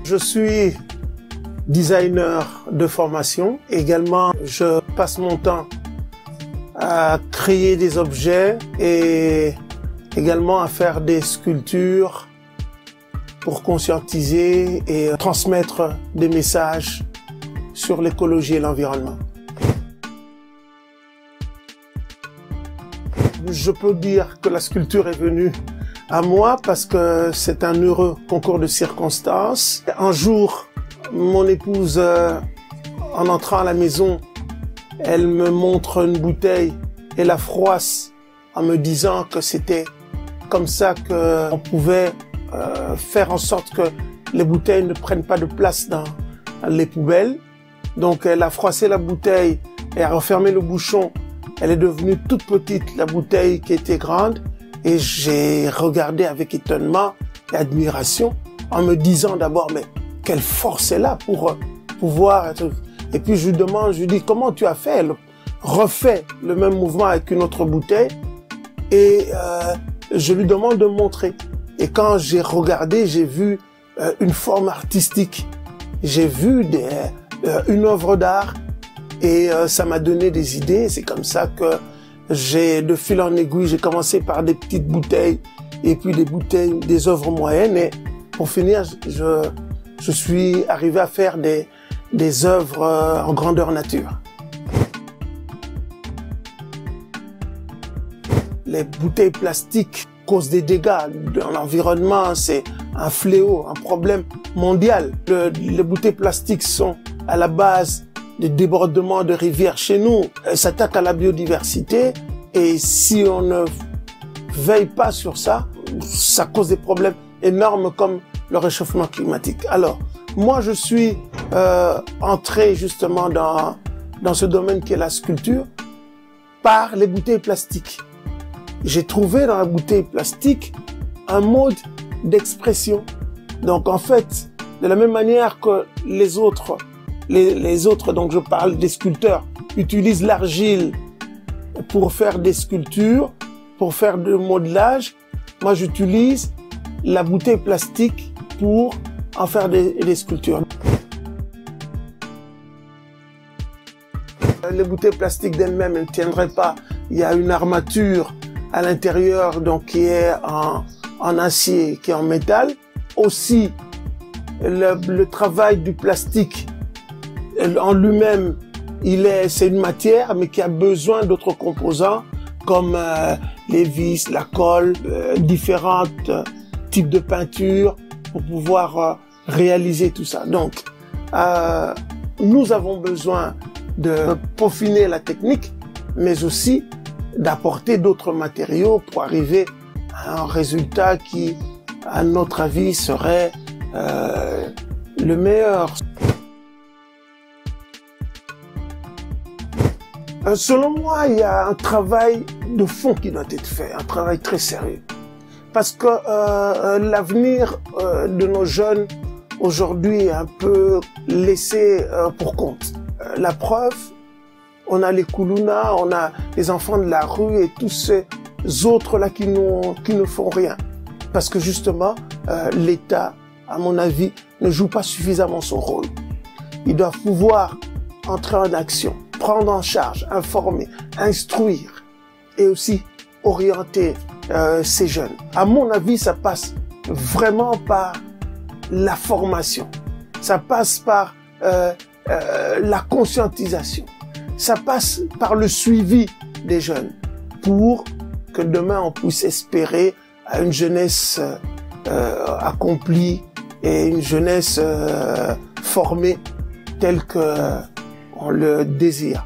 Je suis designer de formation. Également, je passe mon temps à créer des objets et également à faire des sculptures pour conscientiser et transmettre des messages sur l'écologie et l'environnement. Je peux dire que la sculpture est venue à moi parce que c'est un heureux concours de circonstances. Un jour, mon épouse, en entrant à la maison, elle me montre une bouteille et la froisse en me disant que c'était comme ça qu'on pouvait faire en sorte que les bouteilles ne prennent pas de place dans les poubelles. Donc elle a froissé la bouteille et a refermé le bouchon. Elle est devenue toute petite, la bouteille qui était grande. Et j'ai regardé avec étonnement et admiration en me disant d'abord, mais quelle force est là pour pouvoir être... Et puis je lui dis, comment tu as fait? Elle refait le même mouvement avec une autre bouteille et je lui demande de me montrer. Et quand j'ai regardé, j'ai vu une forme artistique. J'ai vu une œuvre d'art et ça m'a donné des idées. C'est comme ça que de fil en aiguille, j'ai commencé par des petites bouteilles et puis des œuvres moyennes. Et pour finir, je suis arrivé à faire des œuvres en grandeur nature. Les bouteilles plastiques causent des dégâts dans l'environnement. C'est un fléau, un problème mondial. Les bouteilles plastiques sont à la base des débordements de rivières chez nous. Elles s'attaquent à la biodiversité et si on ne veille pas sur ça, ça cause des problèmes énormes comme le réchauffement climatique. Alors, moi je suis entré justement dans ce domaine qui est la sculpture par les bouteilles plastiques. J'ai trouvé dans la bouteille plastique un mode d'expression. Donc en fait, de la même manière que les autres, donc je parle des sculpteurs, utilisent l'argile pour faire des sculptures, pour faire du modelage, moi j'utilise la bouteille plastique pour en faire des sculptures. Les bouteilles plastiques d'elles-mêmes ne tiendraient pas. Il y a une armature à l'intérieur donc qui est en acier, qui est en métal. Aussi, le travail du plastique en lui-même, c'est une matière, mais qui a besoin d'autres composants comme les vis, la colle, différents types de peinture pour pouvoir réaliser tout ça. Donc, nous avons besoin de peaufiner la technique, mais aussi d'apporter d'autres matériaux pour arriver à un résultat qui, à notre avis, serait le meilleur. Selon moi, il y a un travail de fond qui doit être fait, un travail très sérieux. Parce que l'avenir de nos jeunes aujourd'hui est un peu laissé pour compte. La preuve, on a les Koulouna, on a les enfants de la rue et tous ces autres-là qui ne font rien. Parce que justement, l'État, à mon avis, ne joue pas suffisamment son rôle. Ils doivent pouvoir entrer en action, prendre en charge, informer, instruire et aussi orienter ces jeunes. À mon avis, ça passe vraiment par la formation. Ça passe par la conscientisation. Ça passe par le suivi des jeunes pour que demain on puisse espérer à une jeunesse accomplie et une jeunesse formée telle que on le désire.